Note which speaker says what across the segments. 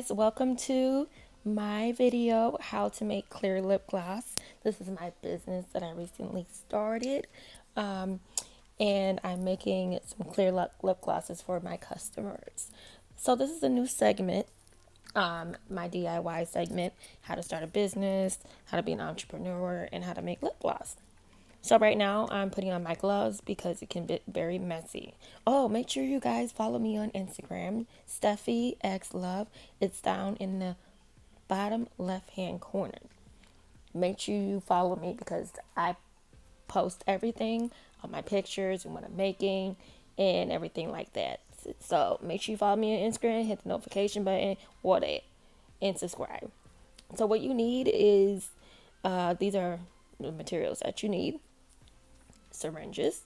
Speaker 1: guys, welcome to my video, how to make clear lip gloss. This is my business that I recently started, and I'm making some clear lip glosses for my customers. So this is a new segment, my DIY segment, how to start a business, how to be an entrepreneur, and how to make lip gloss. So right now I'm putting on my gloves because it can be very messy. Oh, make sure you guys follow me on Instagram, Steffi X Love. It's down in the bottom left hand corner. Make sure you follow me because I post everything on my pictures and what I'm making and everything like that. So make sure you follow me on Instagram, hit the notification button, or that, and subscribe. So what you need is these are the materials that you need: syringes,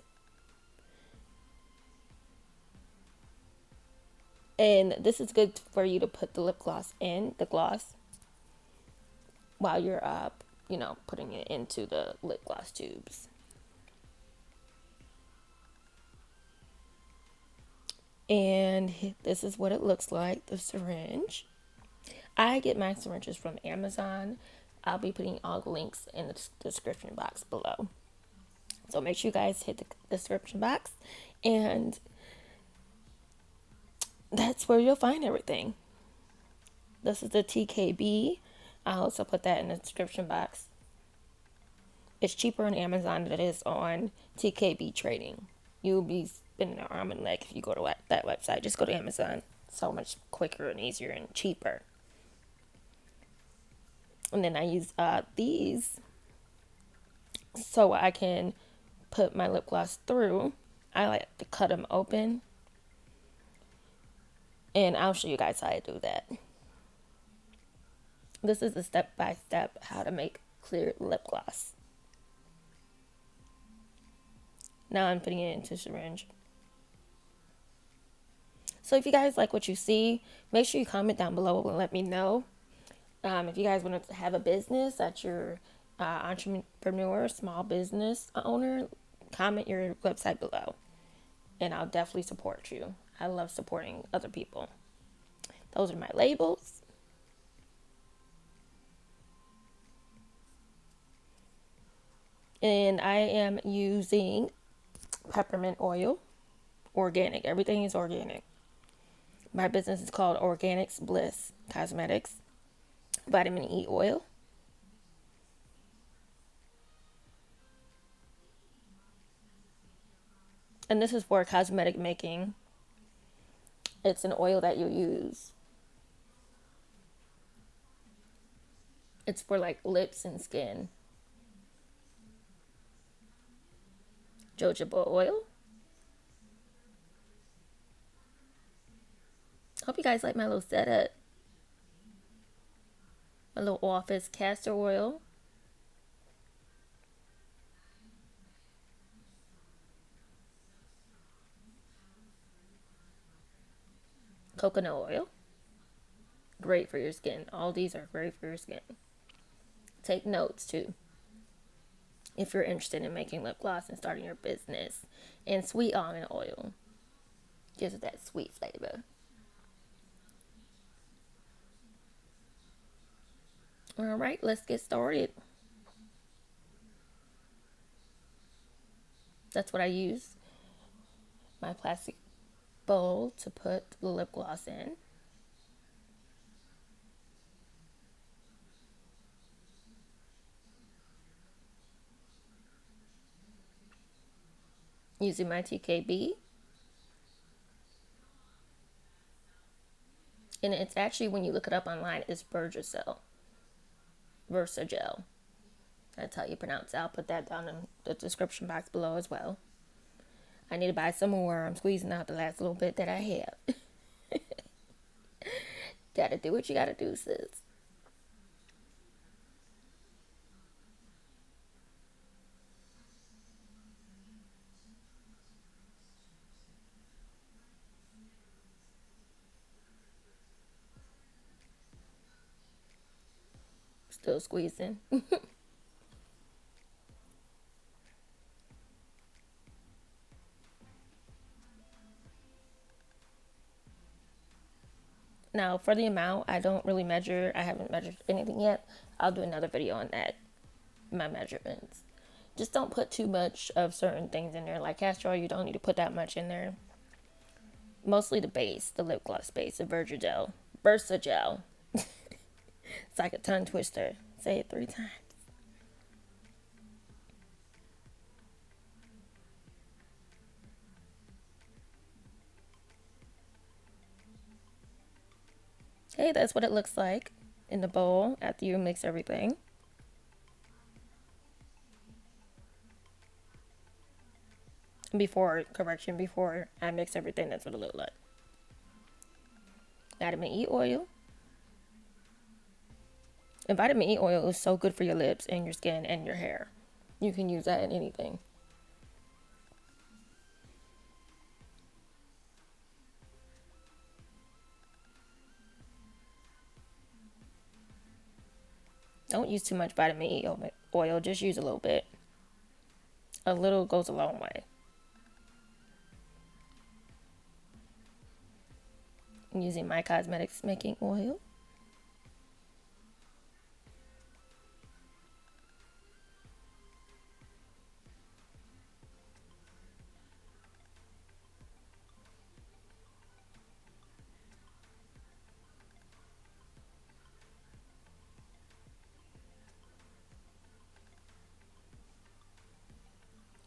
Speaker 1: and this is good for you to put the lip gloss in the gloss while you're putting it into the lip gloss tubes. And this is what it looks like, the syringe. I get my syringes from Amazon. I'll be putting all the links in the description box below. So make sure you guys hit the description box, and that's where you'll find everything. This is the TKB. I'll also put that in the description box. It's cheaper on Amazon than it is on TKB Trading. You'll be spending an arm and leg if you go to that website. Just go to Amazon. So much quicker and easier and cheaper. And then I use these so I can put my lip gloss through. I like to cut them open, and I'll show you guys how I do that. This is a step-by-step how to make clear lip gloss. Now I'm putting it into syringe. So if you guys like what you see, make sure you comment down below and let me know. If you guys want to have a business that you're entrepreneur, small business owner, comment your website below, and I'll definitely support you. I love supporting other people. Those are my labels. And I am using peppermint oil, organic. Everything is organic. My business is called Organics Bliss Cosmetics. Vitamin E oil. And this is for cosmetic making. It's an oil that you use. It's for like lips and skin. Jojoba oil. Hope you guys like my little setup. My little office castor oil. Coconut oil. Great for your skin. All these are great for your skin. Take notes too, if you're interested in making lip gloss and starting your business. And sweet almond oil gives it that sweet flavor. All right, let's get started. That's what I use. My plastic bowl to put the lip gloss in. Using my TKB. And it's actually, when you look it up online, it's Versagel. That's how you pronounce it. I'll put that down in the description box below as well. I need to buy some more. I'm squeezing out the last little bit that I have. Gotta do what you gotta do, sis. Still squeezing. Now, for the amount, I don't really measure. I haven't measured anything yet. I'll do another video on that, my measurements. Just don't put too much of certain things in there. Like castor oil, you don't need to put that much in there. Mostly the base, the lip gloss base, the Versagel. Versagel. It's like a tongue twister. Say it 3 times. Okay, that's what it looks like in the bowl after you mix everything. Before I mix everything, that's what it looked like. Vitamin E oil. And vitamin E oil is so good for your lips and your skin and your hair. You can use that in anything. Don't use too much vitamin E oil, just use a little bit. A little goes a long way. I'm using My Cosmetics making oil.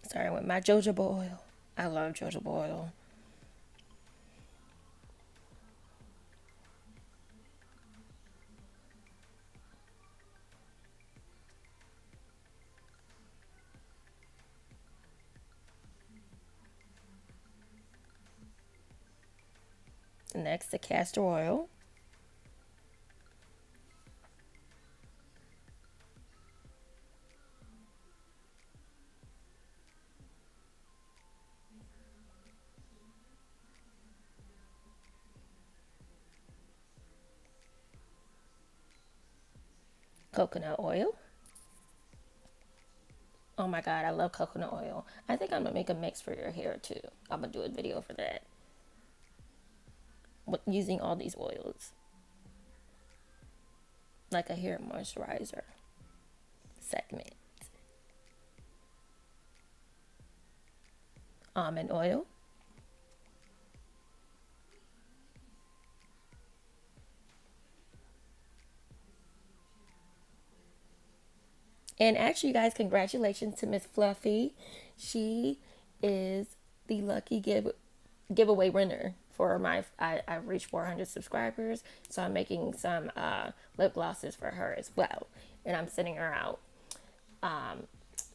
Speaker 1: Starting with my jojoba oil. I love jojoba oil. Next, the castor oil. Coconut oil. Oh my god, I love coconut oil. I think I'm gonna make a mix for your hair too. I'm gonna do a video for that. Using all these oils. Like a hair moisturizer segment. Almond oil. And actually, guys, congratulations to Miss Fluffy. She is the lucky giveaway winner for I've reached 400 subscribers, so I'm making some lip glosses for her as well, and I'm sending her out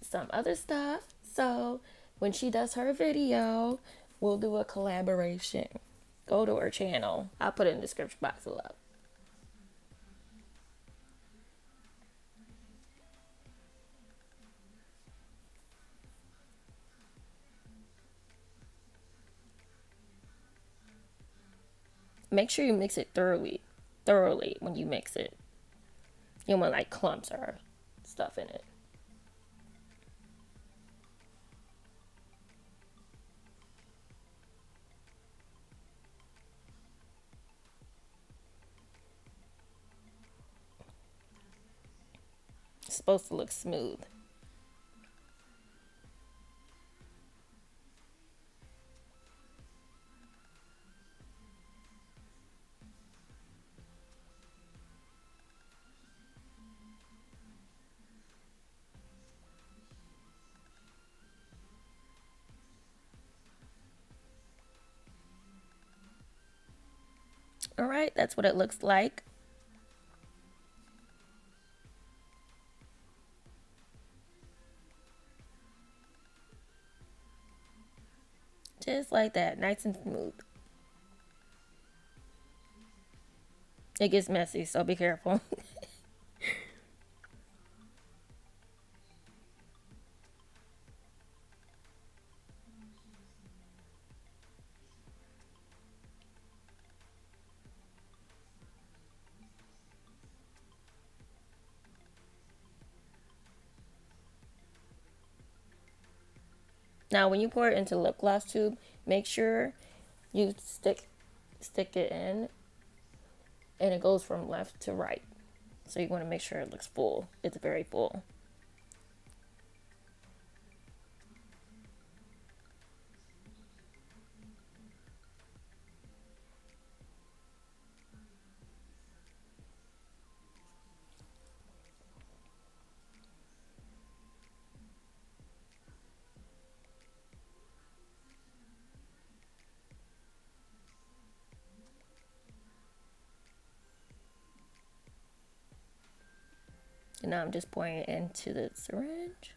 Speaker 1: some other stuff. So when she does her video, we'll do a collaboration. Go to her channel. I'll put it in the description box below. Make sure you mix it thoroughly when you mix it. You don't want like clumps or stuff in it. It's supposed to look smooth. All right, that's what it looks like. Just like that, nice and smooth. It gets messy, so be careful. Now, when you pour it into lip gloss tube, make sure you stick it in and it goes from left to right. So you want to make sure it looks full. It's very full. And now I'm just pouring it into the syringe.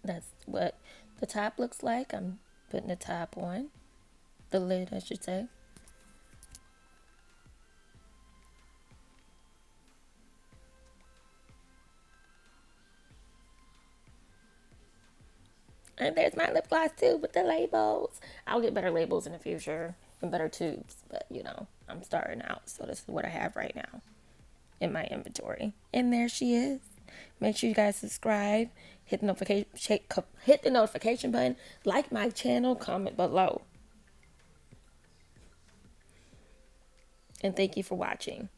Speaker 1: That's what the top looks like. I'm putting the top on. The lid, I should say. And there's my lip gloss too with the labels. I'll get better labels in the future and better tubes. But I'm starting out. So this is what I have right now in my inventory. And there she is. Make sure you guys subscribe, hit the notification button, like my channel, comment below. And thank you for watching.